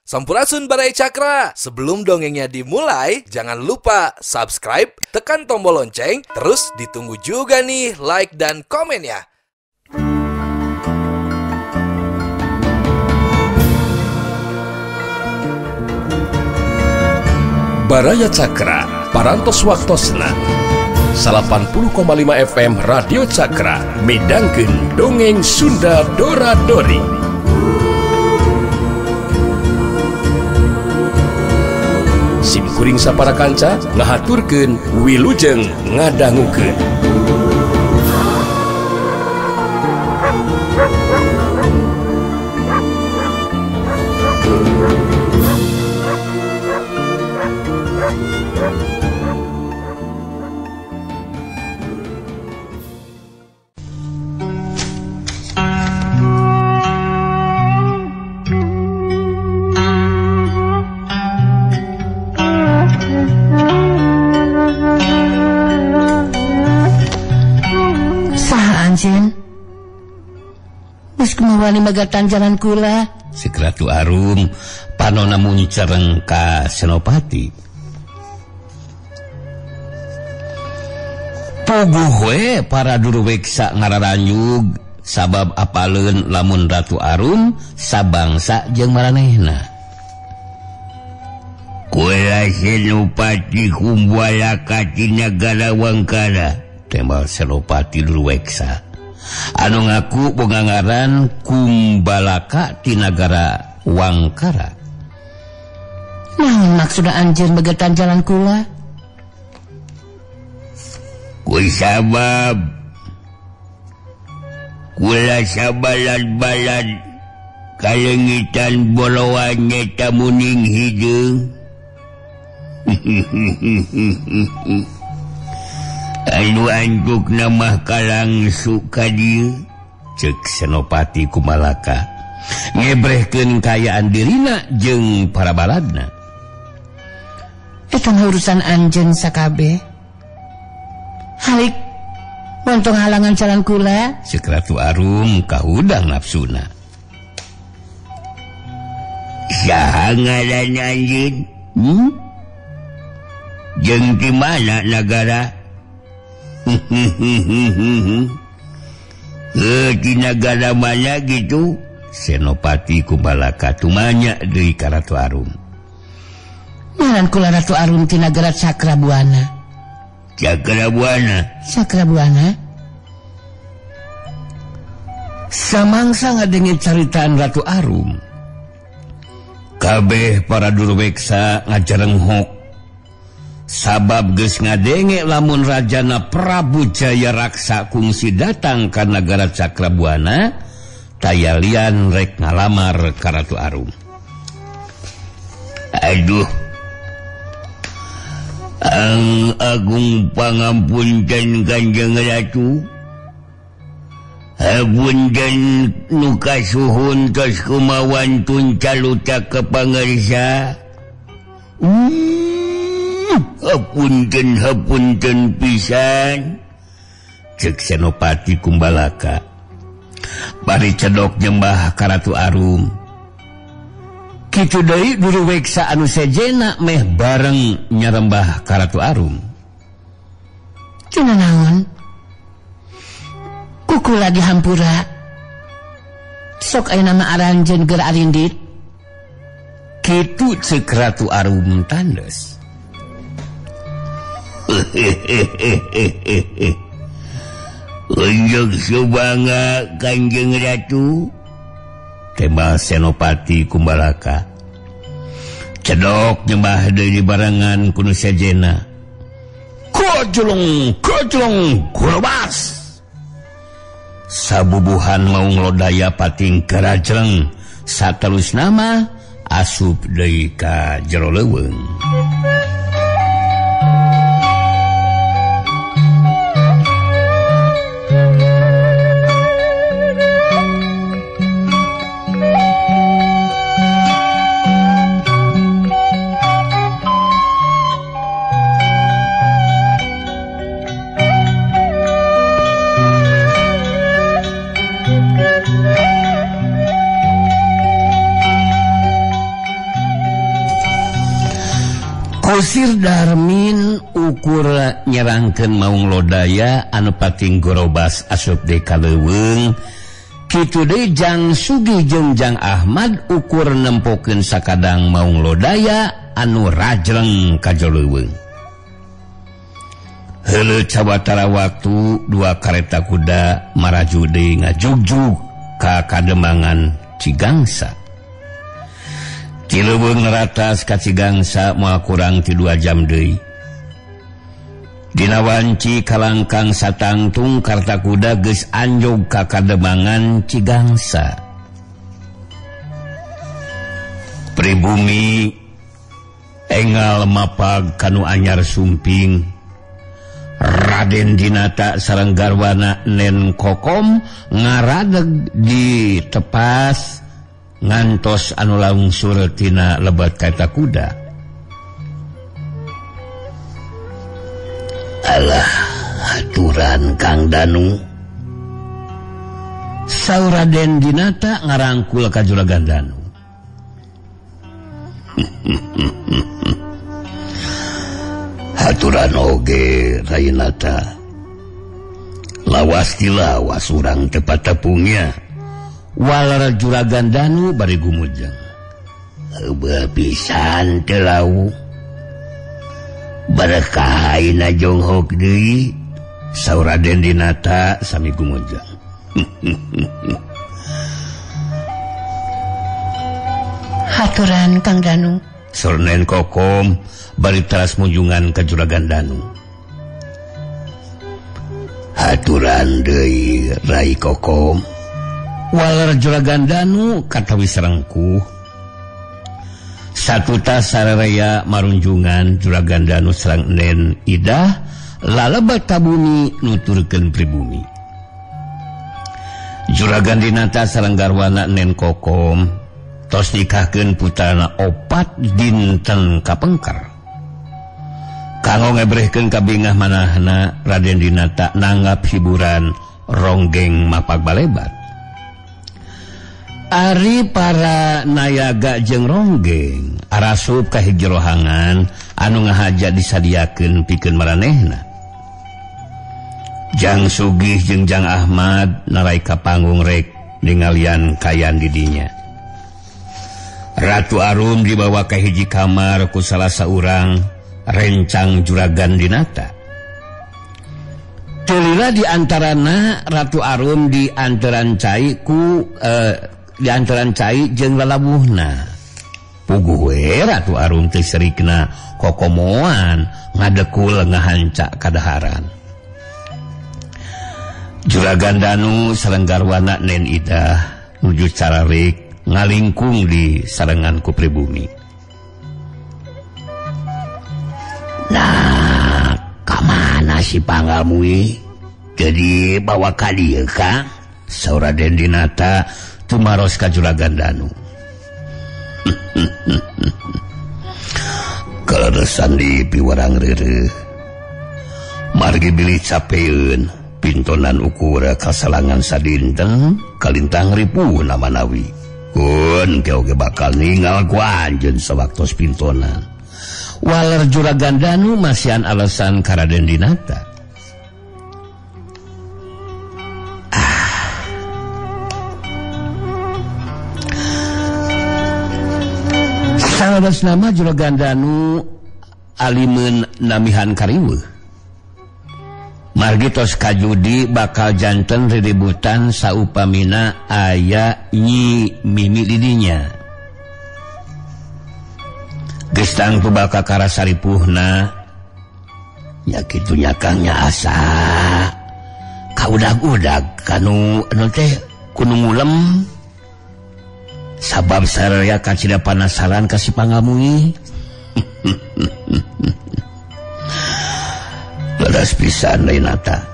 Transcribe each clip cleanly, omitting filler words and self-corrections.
Sampurasun Barai Cakra. Sebelum dongengnya dimulai, jangan lupa subscribe, tekan tombol lonceng, terus ditunggu juga nih like dan komen ya. Baraya Cakra, parantos waktosna 80,5 FM Radio Cakra, midangkeun dongeng Sunda Dora-Dori. Simkuring sapara kanca ngahaturkeun wilujeng ngadangukeun. Wani magatan jalan kula Sekratu Arum panona muni cereng ka Senopati. Puguh we para duruweksa ngararanyug sabab apaleun lamun Ratu Arum sabangsa jeung maranehna. Kula Senopati kumbala ka nagara Wangkara, tembal Senopati duruweksa. Anu ngaku boga ngaran Kumbalaka ti nagara Wangkara. Naon maksud anjeun begetan jalan kula? Ku sabab kula sabalad-balad kalengitan bolowan nyata muning hideung. Anu anjuk namah kalang suka dieu, cek Senopati Kumalaka ngebrehkeun kayaan dirina jeung para baladna. Eta urusan anjeun sakabeh. Halik montong halangan jalan kula. Sekratu Arum kahudang nafsuna. Saha ngaran anjeun? Jeung di mana nagara? Di negara mana gitu? Senopati Kumbalaka tumanya deui ka Ratu Arum. Ngaran kula Ratu Arum ti nagara Cakrabuana. Cakrabuana? Cakrabuana? Samangsa ngadenge caritaan Ratu Arum, kabeh para duruweksa ngajarenghok sabab geus ngadenge lamun Rajana Prabu Jaya Raksa kungsi datang ka nagara Cakrabuana, tayalian rek ngalamar ka Ratu Arum. Aduh, ang agung pangampunten Kanjeng Ratu, hapunten nu kasuhun tos kumawan tuncaluta ka pangarsa. Hapunten pisan, cek Senopati Kumbalaka. Bari cedok nyembah ka Ratu Arum. Kitu deui duruweksa anu sejena meh bareng nyarembah ka Ratu Arum. Cenah naon? Kukula di hampura. Sok aya nama aranjeun ger arindit. Kitu cek Ratu Arum tandes. Unjuk subanga Kanjeng Ratu, tembal Senopati Kumbalaka. Cedok nyembah deui barengan kuno sejena. Kojlong kurobas. Sabubuhan mau nglodaya pating kerajeng, saterus nama asup deui ka jero leuweung. Kusir Darmin ukur nyerangkeun maung lodaya anu pating gorobas asup deui ka leuweung. Kitu deui Jang Sugi jeung Jang Ahmad ukur nempokeun sakadang maung lodaya anu rajleng ka leuweung. Heuleuh cawatara waktu dua kareta kuda maraju deui ngajugjug ka kademangan Cigangsa. Ti leuweung neratas ka Cigangsa moal kurang ti 2 jam deui. Dina wanci kalangkang satangtung kareta kuda geus anjog ka kademangan Cigangsa. Pribumi enggal mapag kanu anyar sumping. Raden Dinata sareng garwana Nen Kokom ngaradeg di tepas ngantos anu langsur tina lebat kareta kuda. Alah aturan Kang Danu, saur Raden Dinata ngarangkul ka Juragan Danu. Aturan oge Rainata, lawas tilawas urang tepat tepungnya. Walar Juragan Danu bari gumujeng. Heubeul pisan teu lau. Barekah ayeuna jonghok deui, saur Raden Dinata sami gumujeng. Haturan Kang Danu. Saur Nen Kokom bari teras munjungan ka Juragan Danu. Haturan deui Rai Kokom. Walar Juragan Danu katawis rengkuh. Satuta sararea marunjungan Juragan Danu sareng Nen Idah lalebat tabuni nuturkeun pribumi. Juragan Dinata sareng garwana Nen Kokom tos nikahkeun putrana 4 dinten kapengker. Kanggo ngebrehkeun ka bingah manahna, Raden Dinata nanggap hiburan ronggeng mapag balebat. Ari para nayaga jeung ronggeng arasup ka hiji rohangan anu ngahaja disadiakeun pikeun maranehna. Jang Sugih jeung Jang Ahmad narai ka panggung rek ningalian kayan di dinya. Ratu Arum dibawa ka hiji kamar ku salah saurang rencang Juragan Dinata. Tulila di antarana Ratu Arum diantaran cai ku diantaran cai jeung lalabuhna. Puguh we Ratu Arum teh serikna kokomoan ngadekul ngahanca kadaharan. Juragan Danu sareng garwana Nen Idah nuju cararik ngalingkung di sarengan ku pribumi. Nah, kamana si panggalmu jadi bawa ka dieu Kang? Saur Raden Dinata tumaros ka Juragan Danu. Kaleresan di piwarang reureuh. Margi bilih capeun pintonan ukur kasalangan sadinten kalintang ribu nama nawi. Kun keoge bakal ninggal ku anjeun sawaktos pintonan. Walar Juragan Danu masihan alasan ka Raden Dinata. Sanes nama Juragan Danu alimeun namihan kariweuh. Margi tos kajudi bakal janten riributan saupamina aya Nyi Mimi di dinya. Geus tangtu bakal karasaripuhna nya kitu nya Kang nya asa kaudag-udag kanu teh kudu ngulem. Sabab saraya kacida panasaran ka si pangamui. Leres pisan Rainata.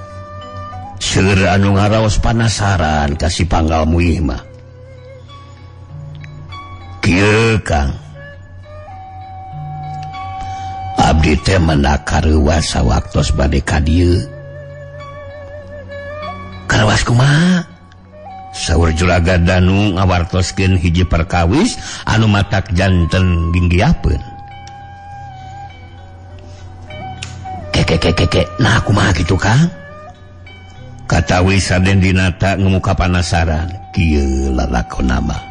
Seueur anu ngaraos panasaran ka si panggamui mah. Kieu Kang. Abdi teh menak kareuwas sawaktos bade ka dieu. Kareuwas kumaha? Saur Juragan Danu ngawartoskeun hiji perkawis anu matak janten ginggiapeun. nah kumaha kitu Kang katawi Raden Dinata ngemuka penasaran kieu lalakonna mah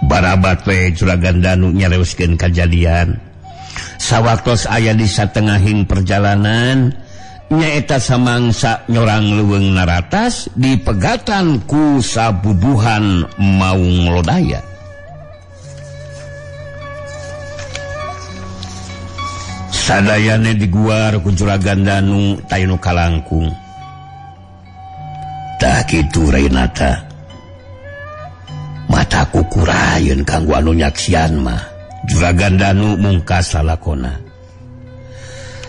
barabat we Juragan Danu nyareuskeun kajadian sawaktos aya di satengahing perjalanan nyaeta samangsa nyorang leuweung Naratas dipegatan ku sabubuhan Maung Lodaya. Sadayana diguar ku Juragan Danu tayunu kalangkung. Tah kitu Rainata. Mataku kurayeun kanggo anu nyaksian mah. Juragan Danu mungkas lalakona.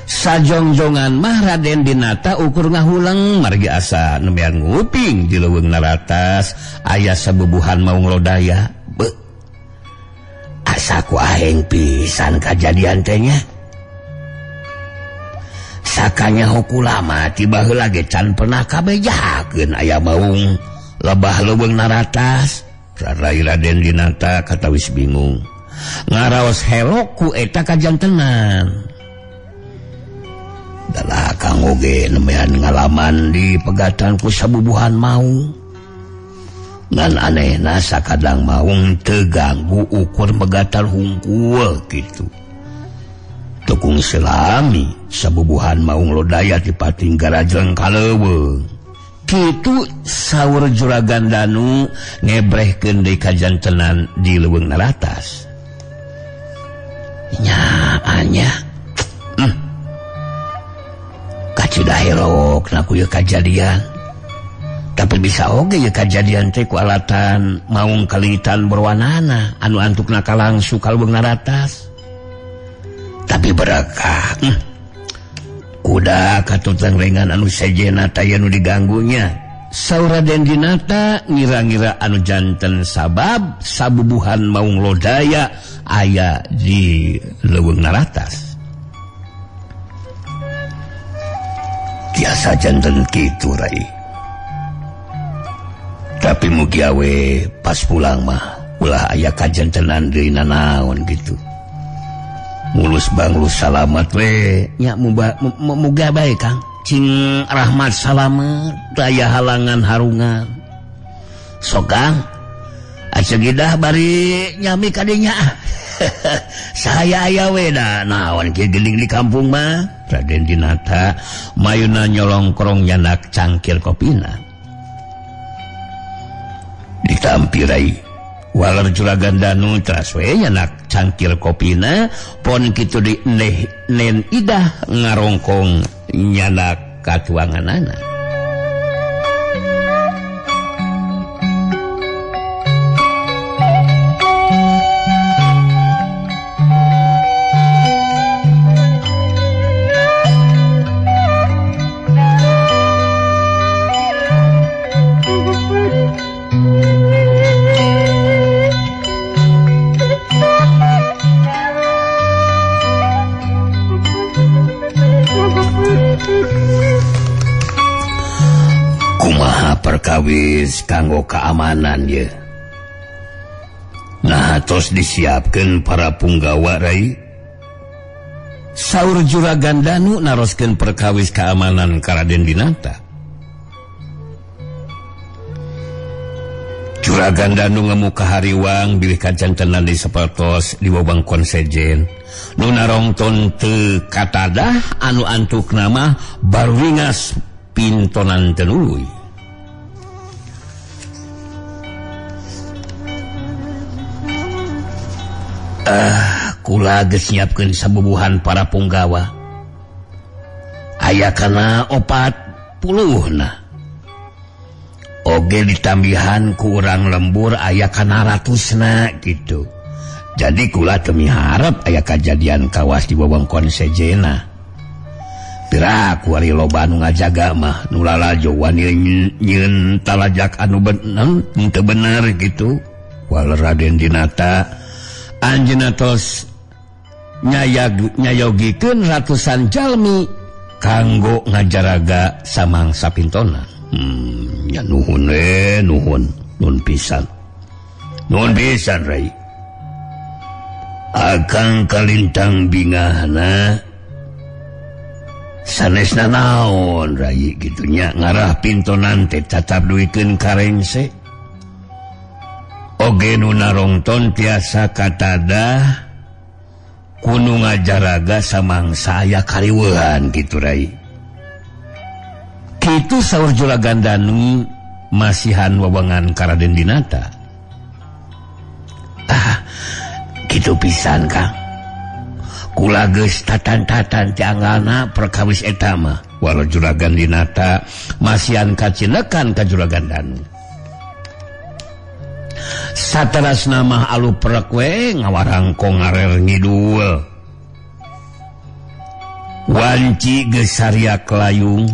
Sajongjongan mah Raden Dinata ukur ngahulang margi asa nembean nguping di leuweung Naratas aya sabubuhan Maung Lodaya. Be. Asa ku aheng pisan kajadian teh nya. Sakanya hukulama tiba heula ge can pernah kabejakeun aya maung lebah leuweung Naratas. Rai Raden Dinata katawis bingung. Ngaraos helok ku eta kajantenan. Dalah kang oge nembean ngalaman di pegatan ku sabubuhan Maung. Ngan anehna sakadang Maung teu ganggu ukur pegatan hungkul kitu. Tukung selami sabubuhan Maung Lodaya dipating garajeng kaleuweung. Kitu saur Juragan Danu ngebrehkeun deui kajantenan di leuweung Naratas. Nyaanya. Kacidah helok naku ieu kajadian. Tapi bisa oge ieu kajadian teh ku alatan Maung kalingitan berwanana anu antukna kalangsu ka leuweung Naratas. Tapi berakah kuda katutang rengan anu sejena taya nu diganggunya saur Raden Dinata ngira-ngira anu janten sabab sabubuhan Maung Lodaya aya di leuweung Naratas. Tiasa janten kitu Rai. Tapi mugi awe pas pulang mah ulah aya kajantenan deui nanaon gitu. Mulus banglus salamat we nya muga bae Kang cing rahmat salamet daya halangan harungan sok Kang acegidah bari nyami ka dinya saya aya we da naon kieu geuning di kampung mah. Raden Dinata mayuna nyolongkrong nyanak cangkir kopina ditampi Rai. Walar Juragan Danu teras we nyanak cangkir kopina pon kitu di nen idah ngarongkong nyanak katuanganana. Perkawis kanggo keamanan ye. Nah tos disiapkeun para punggawa Rai. Saur Juragan Danu naroskeun perkawis keamanan ka Raden Dinata. Juragan Danu ngemuka hariwang bilih kajantenan di sapertos di wewengkon sejen. Nu narongton teu katadah anu antukna mah baruringas pintonan tenuluy. Kula geus nyiapkeun sabubuhan para punggawa. Aya kana 40 oge ditambihan ku urang lembur aya kana 100 gitu. Jadi kula teu miharep aya kajadian kawas di wewengkon sejena. Pira ku ari loba anu ngajaga mah nu lalajo wani nyieun talajak anu bener teu bener gitu. Wal Raden Dinata anjeunna tos nyayogikeun ratusan jalmi kanggo ngajaraga samangsa pintonan. Ya nuhun nuhun pisan Rai. Akang kalintang bingahna sanesna naon rai gitunya ngarah pintonan teh cacap duikeun karengse oge nu narongton tiasa katada kudu ngajaraga samangsa aya kariweuhan kitu rai kitu saur Juragan Danu masihan wewengan ka Raden Dinata kitu pisan Kang kula geus tatan-tatan ti anggana perkawis eta mah walau Juragan Dinata masihan kacinekan ka Juragan Danu saterasna mah alu perek we ngawarangko ngarer ngidul wanci geus saria kelayung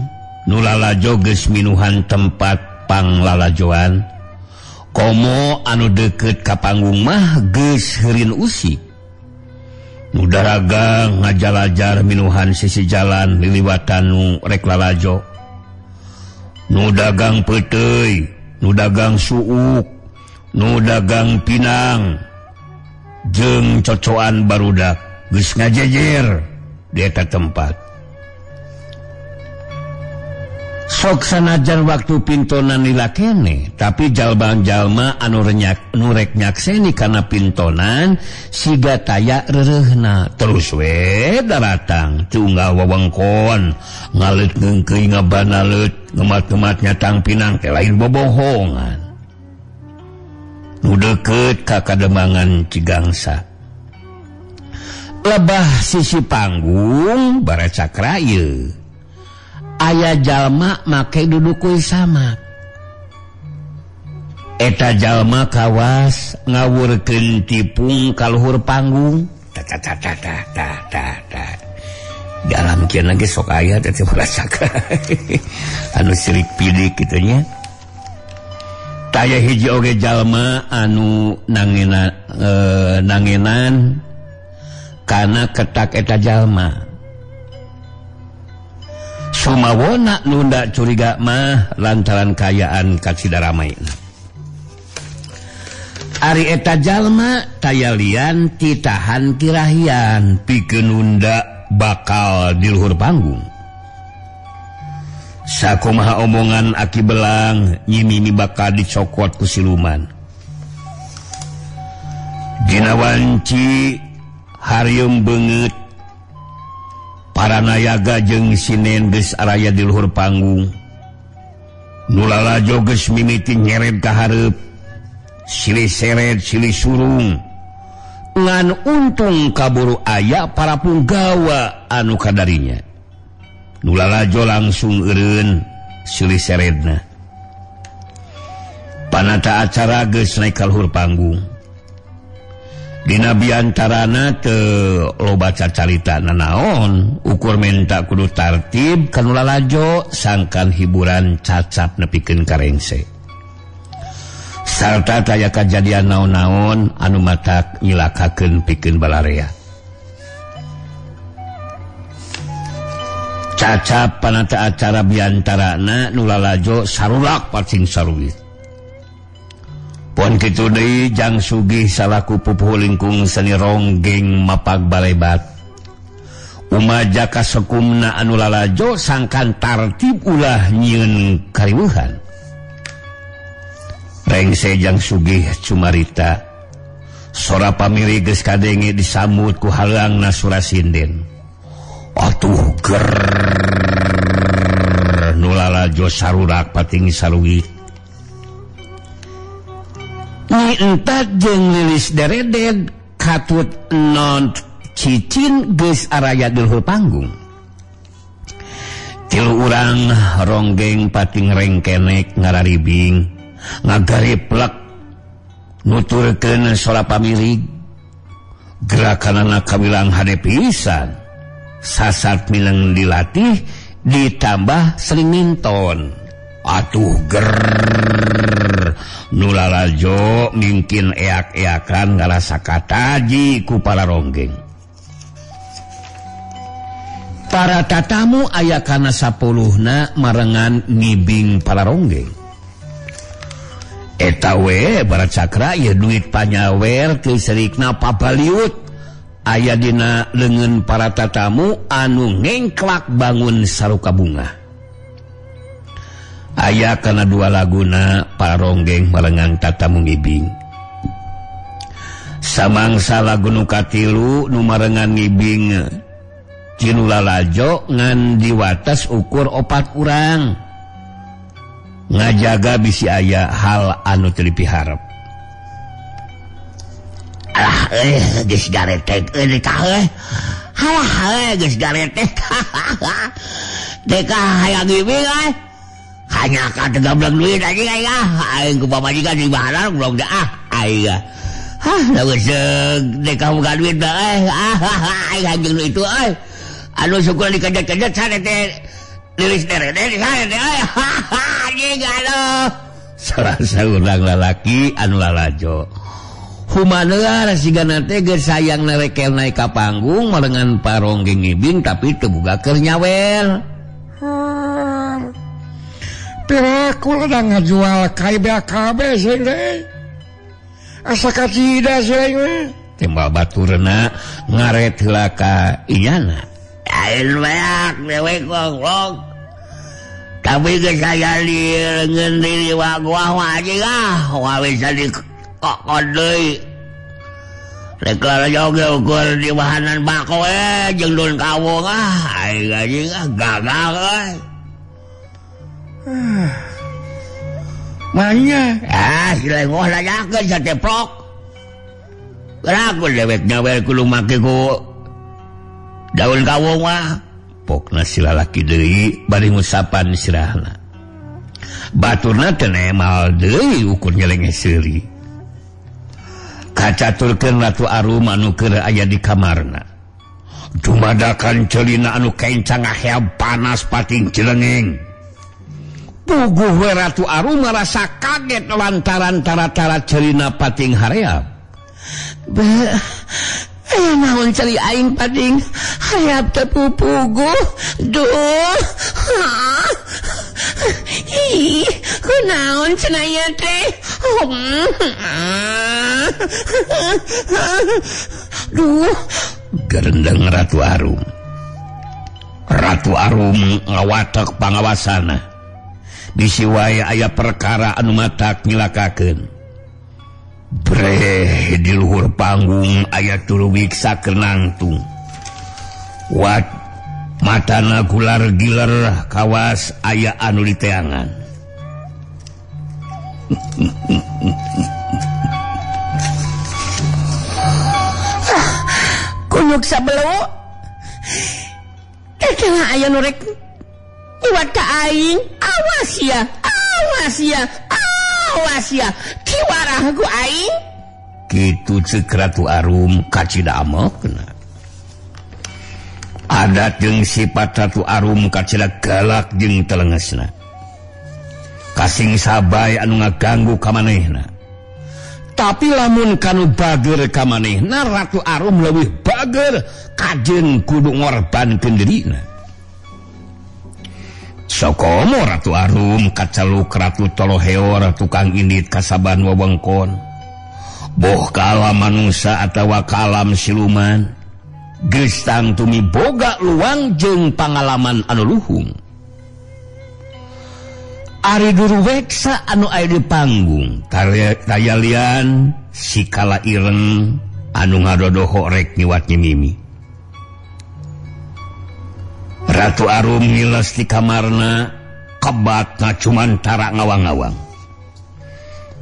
nu lalajo geus minuhan tempat panglalajoan komo anu deukeut ka panggung mah geus heureun usik nu daraga ngajalajar minuhan sisi jalan liliwatan nu rek lalajo nu dagang peuteuy nu dagang suuk nu dagang pinang jeung cocoan barudak geus ngajejer di eta tempat sok sanajan waktu pintonan lila kene tapi jalma-jalma anu rek nyakseni kana pintonan siga taya reureuhna terus we daratang tunggal wewengkon ngaleut ngeungkeuy ngabanalet ngemat-ngemat nyatang pinang teh lain bobohongan nu deukeut ka Kademangan Cigangsa lebah sisi panggung bara Cakra ieu aya jalma make duduk kuy samak eta jalma kawas ngawurkeun tipung ka luhur panggung dalam kieu ge sok aya teh merasakan anu sirik pidik kitu nya taya hiji oge jalma anu nangenan kana ketak eta jalma sumawona nunda curiga mah lantaran kayaan kacidaramaina ari eta jalma taya lian titahan kirahian pikeun nunda bakal di luhur panggung sakumaha omongan aki belang nyimimi bakal dicokot ku siluman dina wanci harieum beungeut para nayaga jeung sinen geus araya di luhur panggung nu lalajo geus mimiti nyeret ka hareup silih seret silih surung ngan untung kaburu aya para punggawa anu kadarinya nu lalajo langsung eureun silih seretna panata acara geus naik ka luhur panggung dina biantarana teu loba carita nanaon ukur menta kudu tartib kanu lalajo sangkan hiburan cacap nepikeun karengse sarta taya kajadian naon-naon anu matak nyilakakeun pikeun balarea cacap panata acara biantarana nu lalajo sarulak pacing saruwit pon kitu deui Jang Sugih salaku pupuh lingkung seni ronggeng mapag balebat umaja kasekumna anu lalajo sangkan tartib ulah nyieun kariweuhan rengse Jang Sugih cumarita sora pamiri geus kadenge disambut ku haleangna Surasinden atuh ger nu lalajo sarurak pating saruwit Nyi Entat jeung Lilis Deredeg katut non cicin geus araya di luhur panggung tilu urang ronggeng pating rengkenek ngararibing ngagariplek nuturkeun sora pamirig gerakanana kabilang hade pisan sasat mileng dilatih ditambah sering minton atuh ger nu lalajo mungkin eak-eakan ngarasa kataji ku para ronggeng para tatamu aya kana 10na marengan ngibing para ronggeng eta we bara Cakra ieu duit panyawer teu serikna papaliut aya dina leungeun para tatamu anu ngengklak bangun saruka bunga. Aya kana dua laguna para ronggeng malengan tatamu ngibing. Samangsa lagu nu katilu nu marengan ngibing Cinu lalajo ngan diwatas ukur 4 urang. Ngajaga bisi aya hal anu teu dipiharep. Geus garetek tah halah geus garetek. Deka hayang ngibing hanya ka tegablang duit anjing aing ku pamajikan di baharan belum dah aing geus deka buka duit bae aing anjing itu anu syukur dikejet-kejet sare teh lilis dere sare teh anjing anu salah saurang lalaki anu lalajo Humaneula sigana teh geus sayang nerekel naik ka panggung malengan paronggeng ngibing tapi teu boga keur nyawel. Pirakul udah ngajual KBKB sih deh. Asa kacida sih deh. Tembal baturna ngaret heula ka iyana. Ain weak dewe goblok. Tapi geus aya di leungeun diri wagwah anjing wae bisa dikokod deui. Rek larajoge ukur di bahanan bako jeung dun kawung aing anjing gagal Manya silengoh lajakeun sateprok. Gerak dewek nyawel kudu make ku daun kawung mah. Pokna si lalaki deui bari ngusapan sirahna. Baturna teu nemal deui ukur nyelenge seuri. Kacaturkeun Ratu Arum anu keur aya di kamarna. Dumadakan ceulina anu kencang aheab panas pating cilengeng. Puguh we Ratu Arum merasa kaget lantaran tara-tara ceulina pating hareab. Naon cari aing pating hareab teu pupuguh. Duh. Ih, kunaon cenah teh? Duh, gerendeng Ratu Arum. Ratu Arum ngawatek pangawasana. Bisi wae aya perkara anu matak nyilakakeun. Breh di luhur panggung aya tuluwik sakeun nangtung. Wat matana gular giler kawas aya anu diteangan. Kunyuk sabelo teh aya nu rek iwat ka aing. Awas ya kiwarah ku aing. Kitu ceuk Ratu Arum kacida amokna. Adat jeung sifat Ratu Arum kacida galak jeung telengesna. Kasing sabay anu ngaganggu ka manehna. Tapi lamun kanu bager ka manehna Ratu Arum leuwih bager kajeun kudu ngorbankeun dirina. Sokomo Ratu Arum kacaluk Ratu Toloheor tukang indit kasaban wewengkon. Boh ka alam manusia atawa ka alam siluman. Geus tangtumi boga luang jeung pangalaman anu luhung. Ari duru weksa anu aya di panggung tayalian si kala ireng anu ngadodoho rek nyiwat nyimimi. Ratu Arum ngiles di kamarna kebatna cuman tara ngawang-ngawang.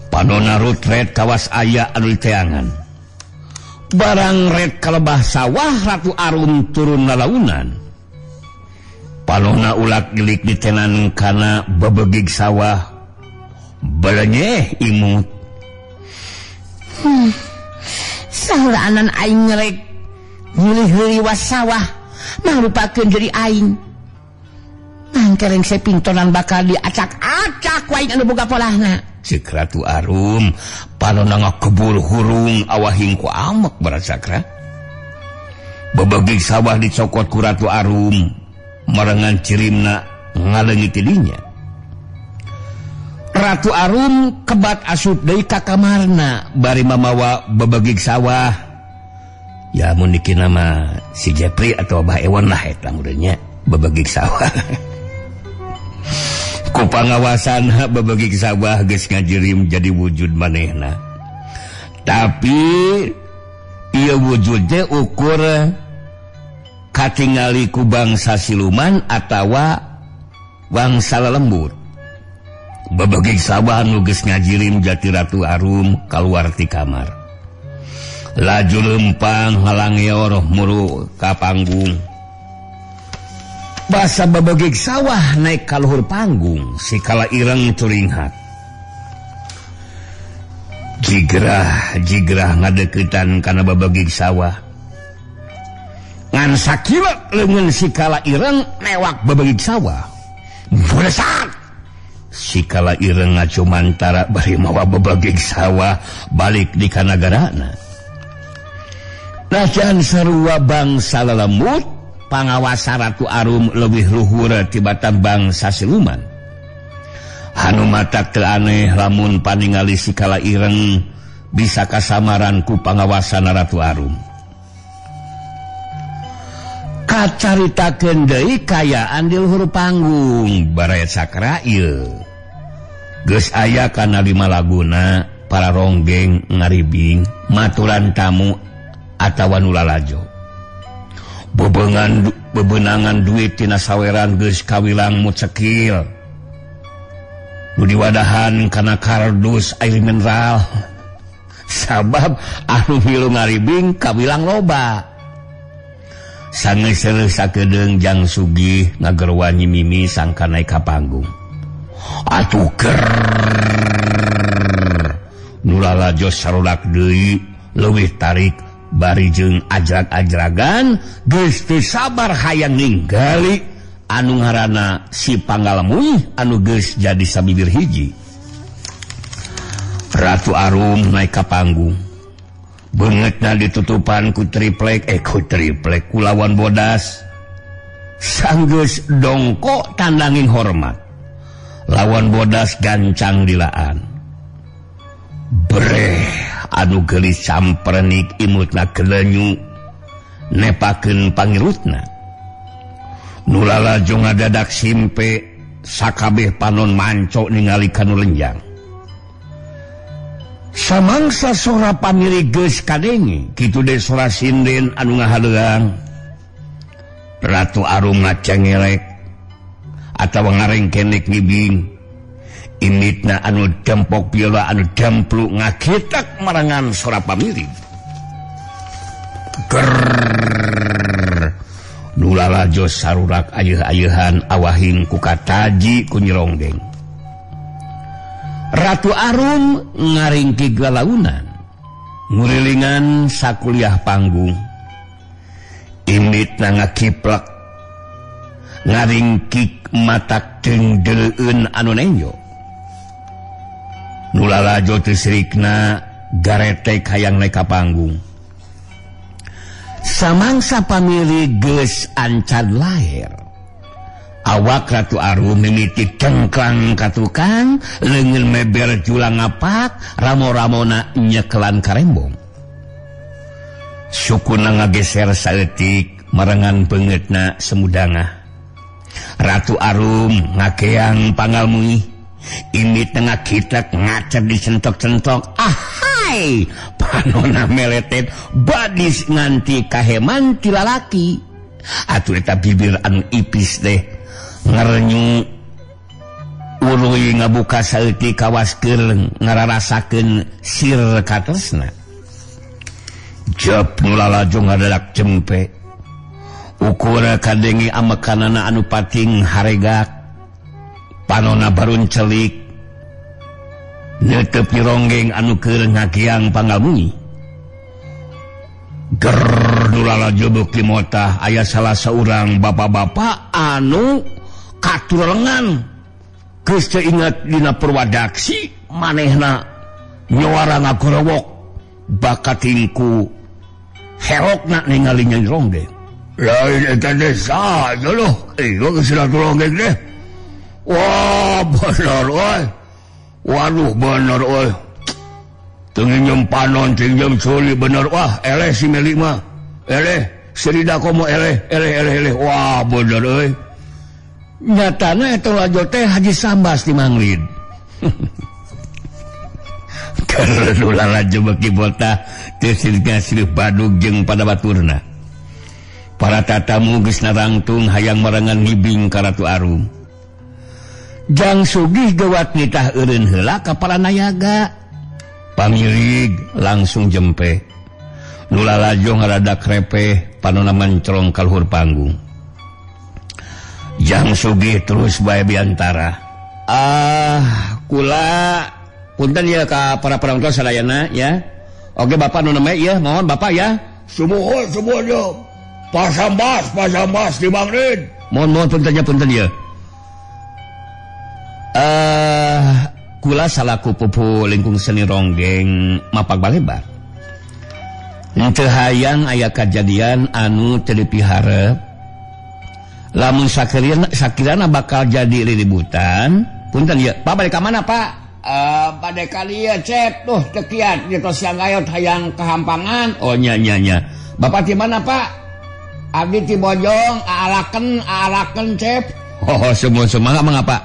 Panonna rutret kawas aya anu diteangan. Barang red kalebah sawah Ratu Arum turun lalaunan. Panonna ulat gelik ditenan kana bebegig sawah. Belenyeh imut. Sauraanan aing rek nyilih liwas sawah mangrupakeun jadi aing. Mangkereng sepintonan bakal diacak-acak wae anu boga polahna. Ceuk Ratu Arum panonna ngakebul hurung awahing ku amek barasakra. Bebegig sawah dicokot ku Ratu Arum marengan cirimna ngaleungit dinya. Ratu Arum kebat asup deui ka kamarna bari mamawa bebegig sawah Ya mungkin nama si Jepri atau Abah Ewan lah eta mudanya babagik sawah. Ku pangawasan babagik sawah geus ngajirim jadi wujud manehna. Tapi ieu wujud teh ukur katingali ku bangsa siluman atawa bangsa lelembut. Babagik sawah nu geus ngajirim Jati Ratu Arum kaluar ti kamar. Laju lempang halangi oroh muru ka panggung. Basa babagik sawah naik ka luhur panggung, sikala ireng turinghat. Jigrah ngadeukeutan kana babagik sawah. Ngan sakila leungeun sikala ireng newak babagik sawah. Beresat. Sikala ireng ngacumantara bari mawa babagik sawah balik di kanagarana. Najan sarua bangsa lelembut pangawasa Ratu Arum leuwih luhur tibatan bangsa siluman. Hanu matak teu aneh lamun paningali sikala ireng bisa kasamaran ku pangawasana Ratu Arum. Kacaritakeun deui kayaan di luhur panggung Baraya Cakra ieu. Geus aya kana 5 laguna para ronggeng ngaribing maturan tamu atawa nu lalajo. Bebenangan duit tina saweran geus kawilang mucekil. Nu diwadahan kana kardus air mineral. Sabab anu milu ngaribing kawilang loba. Sangeus sakedeung Jang Sugih ngagerwani mimi sangka naik ka panggung. Atuh ker. Nu lalajo sarudak deui leuwih tarik bari jeung ajrag-ajragan geus teu sabar hayang ninggali anu ngaranna si Panggalamuih anu geus jadi sabibir hiji. Ratu Arum naik ka panggung. Beungeutna ditutupan ku triplek ku lawan bodas. Sanggeus dongko tandangin hormat. Lawan bodas gancang dilaan. Breh anu geulis samprenik imutna kelenyu nepakeun pangirutna. Nu lalajo ngadadak simpe sakabeh panon manco ningali kanu lenjang. Samangsa sora pamiri geus kadenge kitu deui sora sinden anu ngahaleuang. Ratu Arum ngacengelek atawa ngarengkenek ngibing. Imitna anu dempok biola anu demplu ngaketak marangan sora pamiri. Gerrrr. Nu lalajo sarurak ayeuh-ayeuhan awahing ku kataji ku nyironggeng. Ratu Arum ngaringkig lalaunan. Ngurilingan sakuliah panggung. Imitna ngakiplek. Ngaringkig matak teng deleueun anu nenjo. Nu lalajo teu sirikna garetek hayang naik ka panggung. Samangsa pamili geus ancan lair. Awak Ratu Arum mimiti cengklang katukan, leungeun meber julang ngapak, ramo-ramona nyekelan karembong. Sukuna ngageser saeutik marangan beungeutna semudangah. Ratu Arum ngakeang Panggalamuih. Ini tengah kita ngacer dicentok-centok. Ahai, panona meletet badis nganti kaheman ti lalaki. Atuh eta bibir anu ipis teh ngarenyu uruy ngabuka saeutik kawaskeun ngararasakeun sir katresna. Jep nu lalajo ngadadak cempe. Ukur kadenge amekanana anu pating haregak. Panona barun celik netepi ronggeng anu keur ngagiang Panggalamuih. Ger nu lalajo beuki motah aya salah saurang bapak-bapak anu katurengan geus teu inget dina Purwadaksi manehna nyuara ngagorowok bakatingku herokna ningali Nyai Ronggeng. Lain eta teh saja loh, ieu geus ronggeng deh. Wah bener woy. Waduh bener woy. Tengin panon ting jam suli bener. Wah eleh si Meli mah. Serida komo wah bener euy. Nyatana eta lajo teh Haji Sambas di Manglid. Kalau lajo beki bota teu silih badug jeung pada baturna. Para tatamu geus narangtung hayang marangan ngibing ka Ratu Arum. Jang Sugih geuwat nitah eureun heula ka para nayaga. Pamirig langsung jempe. Nu lalajo ngaradak repeh panonna mencrong ka luhur panggung. Jang Sugih terus bae biantara. Kula punten ya ka para parantos sadayana ya. Oke Bapak nu neme ya, mohon Bapak ya. Sumuhun yo. Pasambas di Manglid. Mohon punten ya. Kula salaku pupu lingkung seni ronggeng mapak balebar. Teu hayang aya kajadian anu teu dipiharep. Lamun sakirana bakal jadi riributan, punten ya. Pak bade ka mana, Pak? Bade ka dieu, Cep. Tuh teu kiat kitu siang gayot hayang kahampangan. Oh nya. Bapak di mana, Pak? Abdi ti Bojong, aalaken, Cep. Oh, semua mangga, Pak.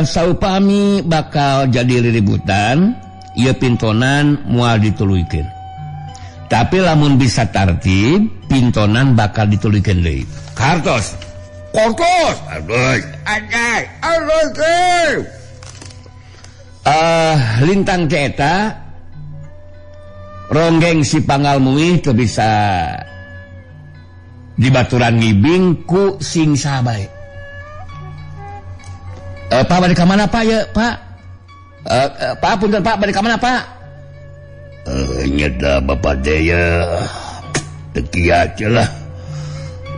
Saupami bakal jadi riributan, ieu pintonan moal dituluykeun. Tapi lamun bisa tartib, pintonan bakal dituluykeun deui. Kartos. Anjay. Lintang teh eta ronggeng si Panggal Muih teu bisa dibaturan ngibing ku sing sabae. Pak bade ka mana Pak ya, Pak? Pak punten Pak bade ka mana Pak? Nyeda Bapak daya teu kiat lah.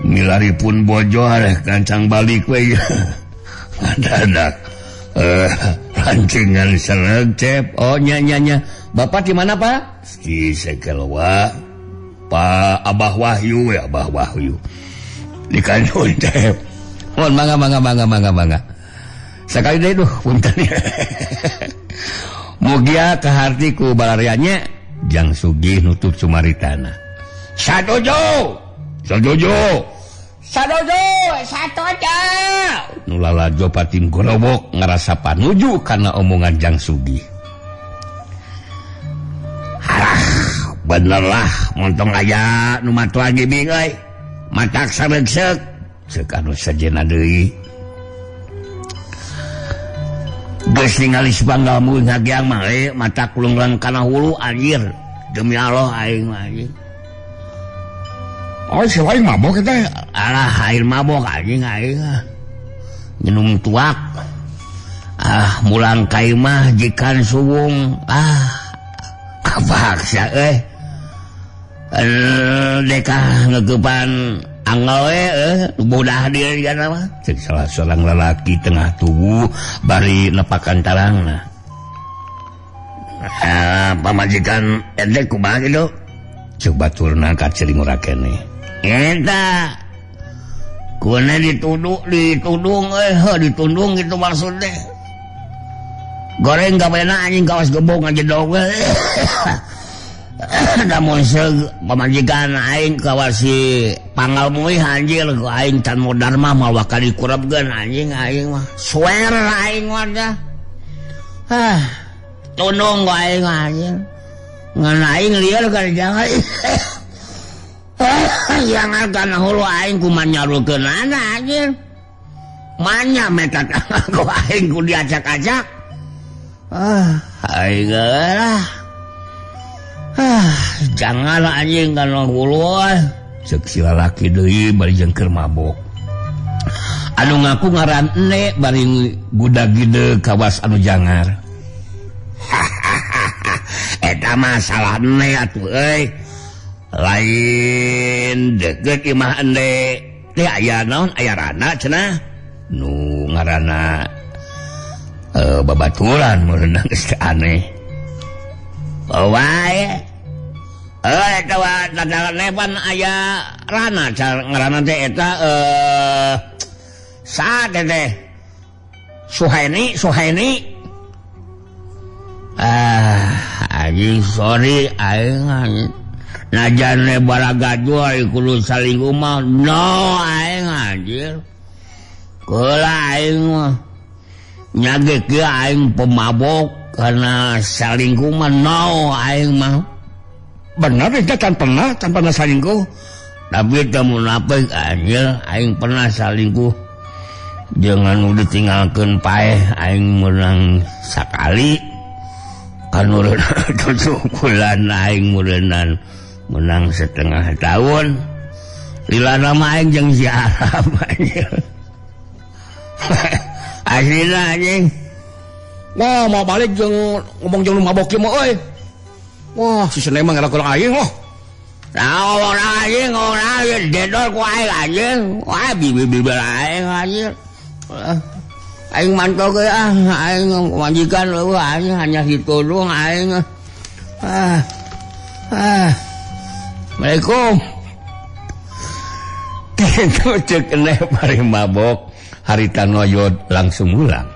Milaripun bojo areh kancang balik we. Ngadadak rancingan seleg Cep. Oh nya. Bapak di mana Pak? Di Sekelwa. Pak Abah Wahyu. Di Kandung Cep. Mohon mangga. Sekali deh punten ya. Mugia kaharti ku balarianya Jang Sugih nutup sumaritana. Sadojo. Nu lalajo pating gorobok ngarasa panuju karena omongan Jang Sugih. Halah, bener lah montong aya nu matuan ngibing euy. Matak saregsek ceuk anu sajena deui. Geus ningali si Panggal Muih ngagiang mah mata kulunglang kana hulu anjir. Demi Allah aing mah anjing. Oh, si aing mabok eta. Alah, air mabok anjing aing. Minum tuak. Mulang ka imah jikan suwung. Kapaksa deka ngeukepan anggal mudah dia kana mah. Cek salah seorang lalaki tengah tubuh bari nepakan tarangna. Pamajikan ente kumaha kitu? Ceuk baturna ka cering ora keneh. Eta kuna ditundung gitu maksudnya. Goreng gabena anjing kawas gebong aja dong. Namun pamajikan aing kawasi Panggal Muih anjir ku aing can modar mah mawa ka dikurabkeun anjing mah swear aing mah tundung ku aing anjing ngan aing lieur ka jangan jangan kana hulu aing kumaha nyarukeun anjir manya meta ku aing ku diacak-acak aing lah. Jangan anjing kana hulu ceuk si lalaki deui bari jeung keur mabok. Anu ngaku ngaran Ene bari gudag-gideg kawas anu jangar. Eta masalah Ene atuh euy. Lain deukeut imah Ene teh aya naon aya rana cenah. Nu ngaranna babaturan meureun geus aneh. Wae. Eta dadan aya rana ngaranna teh eta saha teh Suhaini. Anjing sorry aing najane baraga jual kudu salingkuh mah no aing anjir kula aing mah nyage kieu aing pemabok karena salingkuh mah no aing mah bener itu kan pernah salingkuh tapi teu munafik anjir aing pernah salingkuh jangan udah tinggalkeun paeh aing menang sakali kan urang 7 bulan aing meureunnan menang setengah tahun lila nama aing jeung si Arab anjir aslina anjing wah mau balik jeung ngomong jeung mabok kieu mah euy wah si Sene mah ngarakurang aing wah ngomong anjing dedor ku aing anjing wah bibir aing anjir aing mantau ge aing majikan lu aing hanya hitu doang aing Assalamualaikum itu cek kena bari mabok harita noyod langsung ulang